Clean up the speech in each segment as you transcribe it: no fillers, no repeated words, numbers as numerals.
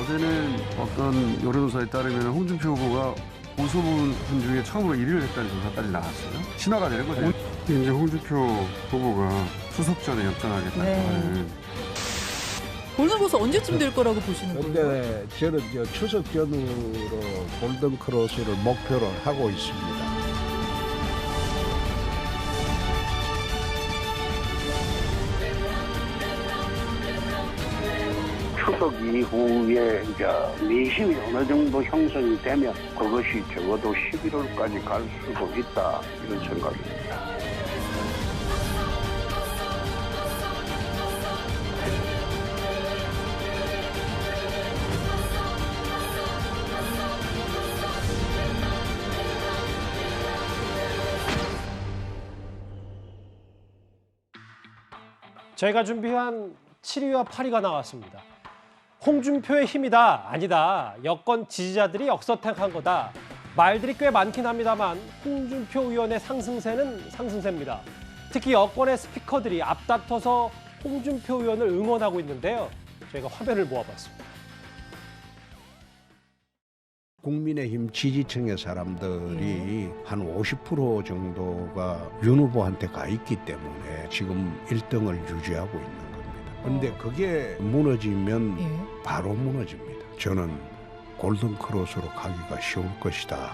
어제는 어떤 여론조사에 따르면 홍준표 후보가 보수 분 중에 처음으로 1위를 했다는 조사까지 나왔어요. 신화가 되는 거죠. 이제 홍준표 후보가 추석 전에 역전하겠다고 하는. 골든크로스 언제쯤 될 거라고 보시는 거예요? 근데 저는 추석 전후로 골든크로스를 목표로 하고 있습니다. 추석 이후에 이제 민심이 어느 정도 형성이 되면 그것이 적어도 11월까지 갈 수도 있다 이런 생각입니다. 저희가 준비한 7위와 8위가 나왔습니다. 홍준표의 힘이다, 아니다. 여권 지지자들이 역선택한 거다. 말들이 꽤 많긴 합니다만 홍준표 의원의 상승세는 상승세입니다. 특히 여권의 스피커들이 앞다퉈서 홍준표 의원을 응원하고 있는데요. 저희가 화면을 모아봤습니다. 국민의힘 지지층의 사람들이 한 50% 정도가 윤 후보한테 가 있기 때문에 지금 1등을 유지하고 있는 겁니다. 그런데 그게 무너지면 바로 무너집니다. 저는 골든크로스로 가기가 쉬울 것이다.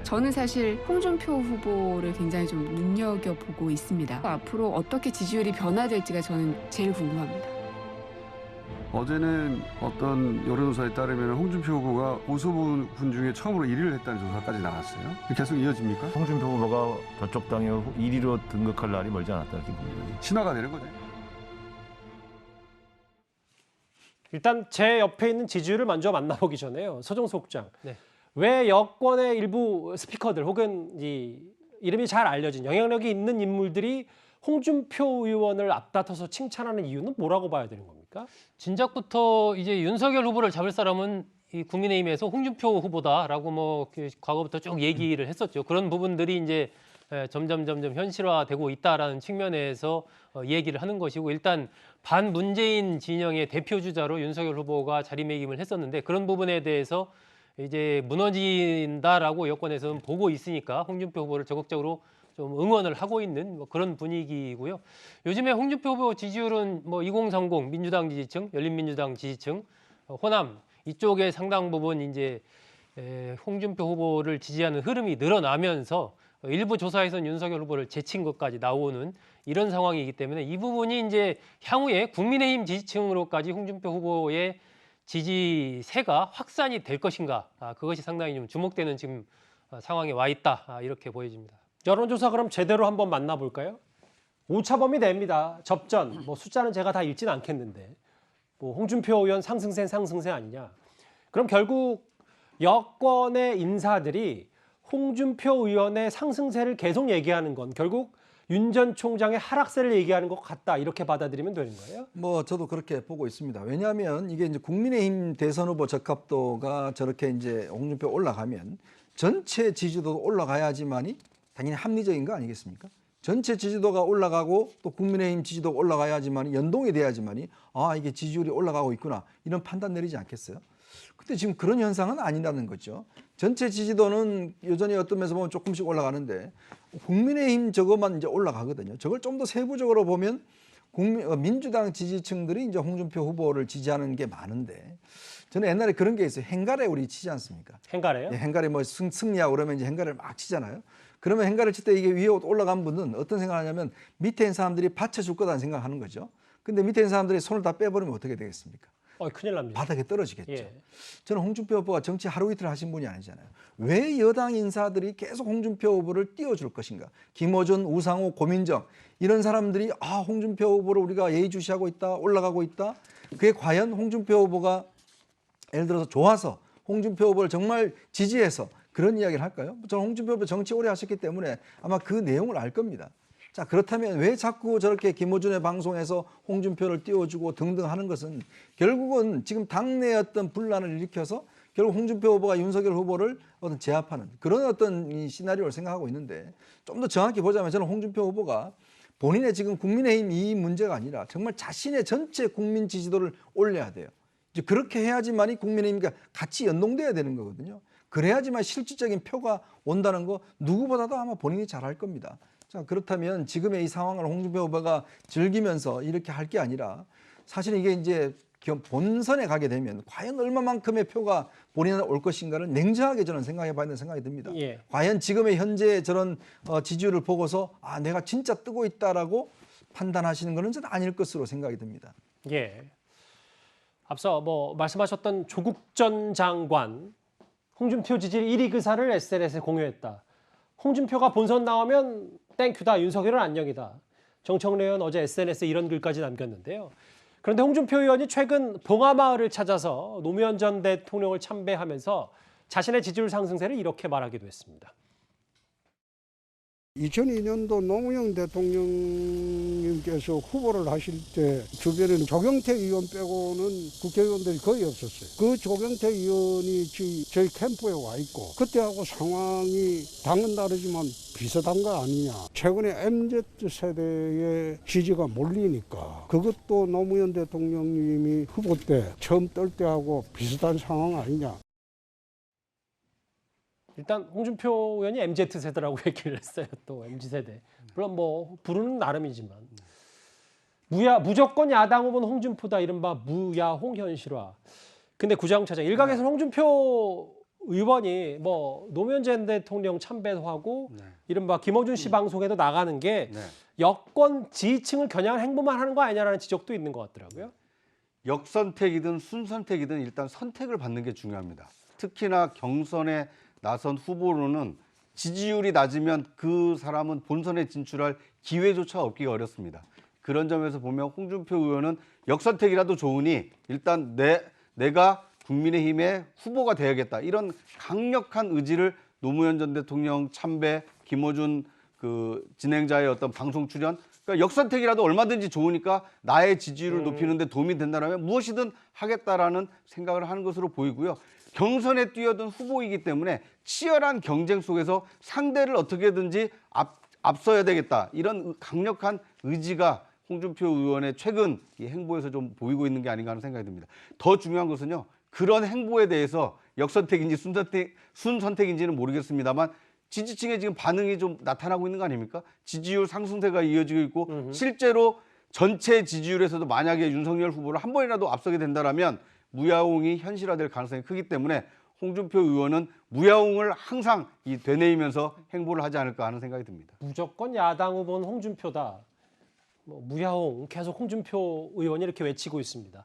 저는 사실 홍준표 후보를 굉장히 좀 눈여겨보고 있습니다. 앞으로 어떻게 지지율이 변화될지가 저는 제일 궁금합니다. 어제는 어떤 여론조사에 따르면 홍준표 후보가 보수 분 중에 처음으로 1위를 했다는 조사까지 나왔어요. 계속 이어집니까? 홍준표 후보가 저쪽 당의 1위로 등극할 날이 멀지 않았다 이렇게 봅니다. 신화가 되는 거죠. 일단 제 옆에 있는 지지율을 먼저 만나보기 전에요. 서정석 국장, 왜 여권의 일부 스피커들 혹은 이름이 잘 알려진 영향력이 있는 인물들이 홍준표 의원을 앞다퉈서 칭찬하는 이유는 뭐라고 봐야 되는 겁니까? 진작부터 이제 윤석열 후보를 잡을 사람은 이 국민의힘에서 홍준표 후보다라고 과거부터 쭉 얘기를 했었죠. 그런 부분들이 이제 점점 현실화되고 있다라는 측면에서 얘기를 하는 것이고, 일단 반문재인 진영의 대표 주자로 윤석열 후보가 자리매김을 했었는데 그런 부분에 대해서 이제 무너진다라고 여권에서는 보고 있으니까 홍준표 후보를 적극적으로 좀 응원을 하고 있는 그런 분위기고요. 요즘에 홍준표 후보 지지율은 2030 민주당 지지층, 열린민주당 지지층, 호남 이쪽에 상당 부분 이제 홍준표 후보를 지지하는 흐름이 늘어나면서 일부 조사에서는 윤석열 후보를 제친 것까지 나오는 이런 상황이기 때문에 이 부분이 이제 향후에 국민의힘 지지층으로까지 홍준표 후보의 지지세가 확산이 될 것인가, 그것이 상당히 좀 주목되는 지금 상황에 와 있다, 이렇게 보여집니다. 여론조사 그럼 제대로 한번 만나볼까요? 오차범위 됩니다. 접전, 숫자는 제가 다 읽지는 않겠는데 홍준표 의원 상승세 아니냐. 그럼 결국 여권의 인사들이 홍준표 의원의 상승세를 계속 얘기하는 건 결국 윤 전 총장의 하락세를 얘기하는 것 같다, 이렇게 받아들이면 되는 거예요? 저도 그렇게 보고 있습니다. 왜냐하면 이게 이제 국민의힘 대선 후보 적합도가 저렇게 이제 홍준표 올라가면 전체 지지도도 올라가야지만이 당연히 합리적인 거 아니겠습니까? 전체 지지도가 올라가고 또 국민의힘 지지도가 올라가야지만이 연동이 돼야지만이 이게 지지율이 올라가고 있구나, 이런 판단 내리지 않겠어요? 근데 지금 그런 현상은 아니라는 거죠. 전체 지지도는 여전히 어떤 면에서 보면 조금씩 올라가는데 국민의힘 저것만 이제 올라가거든요. 저걸 좀 더 세부적으로 보면 민주당 지지층들이 이제 홍준표 후보를 지지하는 게 많은데, 저는 옛날에 그런 게 있어요. 행가래 우리 치지 않습니까? 행가래요? 행가래 승리하고 그러면 이제 행가래를 막 치잖아요. 그러면 행가를 칠 때 이게 위에 올라간 분은 어떤 생각하냐면 밑에 있는 사람들이 받쳐줄 거다는 생각하는 거죠. 근데 밑에 있는 사람들이 손을 다 빼버리면 어떻게 되겠습니까? 큰일 납니다. 바닥에 떨어지겠죠. 저는 홍준표 후보가 정치 하루 이틀 하신 분이 아니잖아요. 왜 여당 인사들이 계속 홍준표 후보를 띄워줄 것인가? 김어준, 우상호, 고민정 이런 사람들이 홍준표 후보를 우리가 예의주시하고 있다, 올라가고 있다. 그게 과연 홍준표 후보가 예를 들어서 좋아서 홍준표 후보를 정말 지지해서 그런 이야기를 할까요? 저는 홍준표 후보 정치 오래 하셨기 때문에 아마 그 내용을 알 겁니다. 자, 그렇다면 왜 자꾸 저렇게 김어준의 방송에서 홍준표를 띄워주고 등등 하는 것은 결국은 지금 당내 어떤 분란을 일으켜서 결국 홍준표 후보가 윤석열 후보를 어떤 제압하는 그런 어떤 이 시나리오를 생각하고 있는데, 좀 더 정확히 보자면 저는 홍준표 후보가 본인의 지금 국민의힘 이 문제가 아니라 정말 자신의 전체 국민 지지도를 올려야 돼요. 이제 그렇게 해야지만이 국민의힘과 같이 연동돼야 되는 거거든요. 그래야지만 실질적인 표가 온다는 거 누구보다도 아마 본인이 잘 알 겁니다. 자, 그렇다면 지금의 이 상황을 홍준표 후보가 즐기면서 이렇게 할 게 아니라 사실 이게 이제 본선에 가게 되면 과연 얼마만큼의 표가 본인한테 올 것인가를 냉정하게 저는 생각해 봐야 된다는 생각이 듭니다. 예. 과연 지금의 현재 저런 지지율을 보고서 아, 내가 진짜 뜨고 있다라고 판단하시는 것은 저는 아닐 것으로 생각이 듭니다. 예. 앞서 뭐 말씀하셨던 조국 전 장관 홍준표 지지율 1위 기사를 SNS에 공유했다. 홍준표가 본선 나오면 땡큐다. 윤석열은 안녕이다. 정청래 의원 어제 SNS에 이런 글까지 남겼는데요. 그런데 홍준표 의원이 최근 봉하마을을 찾아서 노무현 전 대통령을 참배하면서 자신의 지지율 상승세를 이렇게 말하기도 했습니다. 2002년도 노무현 대통령님께서 후보를 하실 때 주변에는 조경태 의원 빼고는 국회의원들이 거의 없었어요. 그 조경태 의원이 저희 캠프에 와 있고 그때하고 상황이 당은 다르지만 비슷한 거 아니냐. 최근에 MZ세대의 지지가 몰리니까 그것도 노무현 대통령님이 후보 때 처음 뜰 때하고 비슷한 상황 아니냐. 일단 홍준표 의원이 MZ세대라고 얘기를 했어요. 또 MZ세대. 물론 뭐 부르는 나름이지만. 무조건 야당 후보는 홍준표다. 이른바 무야홍 현실화. 근데 구자영 차장 일각에서는 홍준표 의원이 뭐 노무현 전 대통령 참배도 하고 이른바 김어준 씨 방송에도 나가는 게 여권 지지층을 겨냥한 행보만 하는 거 아니냐라는 지적도 있는 것 같더라고요. 역선택이든 순선택이든 일단 선택을 받는 게 중요합니다. 특히나 경선에 나선 후보로는 지지율이 낮으면 그 사람은 본선에 진출할 기회조차 얻기가 어렵습니다. 그런 점에서 보면 홍준표 의원은 역선택이라도 좋으니 일단 내가 국민의힘의 후보가 되어야겠다. 이런 강력한 의지를 노무현 전 대통령 참배, 김어준 그 진행자의 어떤 방송 출연, 그러니까 역선택이라도 얼마든지 좋으니까 나의 지지율을 높이는 데 도움이 된다면 무엇이든 하겠다라는 생각을 하는 것으로 보이고요. 경선에 뛰어든 후보이기 때문에 치열한 경쟁 속에서 상대를 어떻게든지 앞서야 되겠다. 이런 강력한 의지가 홍준표 의원의 최근 이 행보에서 좀 보이고 있는 게 아닌가 하는 생각이 듭니다. 더 중요한 것은요. 그런 행보에 대해서 역선택인지 순선택인지는 모르겠습니다만 지지층의 지금 반응이 좀 나타나고 있는 거 아닙니까? 지지율 상승세가 이어지고 있고 실제로 전체 지지율에서도 만약에 윤석열 후보를 한 번이라도 앞서게 된다면 무야홍이 현실화될 가능성이 크기 때문에 홍준표 의원은 무야홍을 항상 되뇌이면서 행보를 하지 않을까 하는 생각이 듭니다. 무조건 야당 후보는 홍준표다. 뭐 무야홍 계속 홍준표 의원이 이렇게 외치고 있습니다.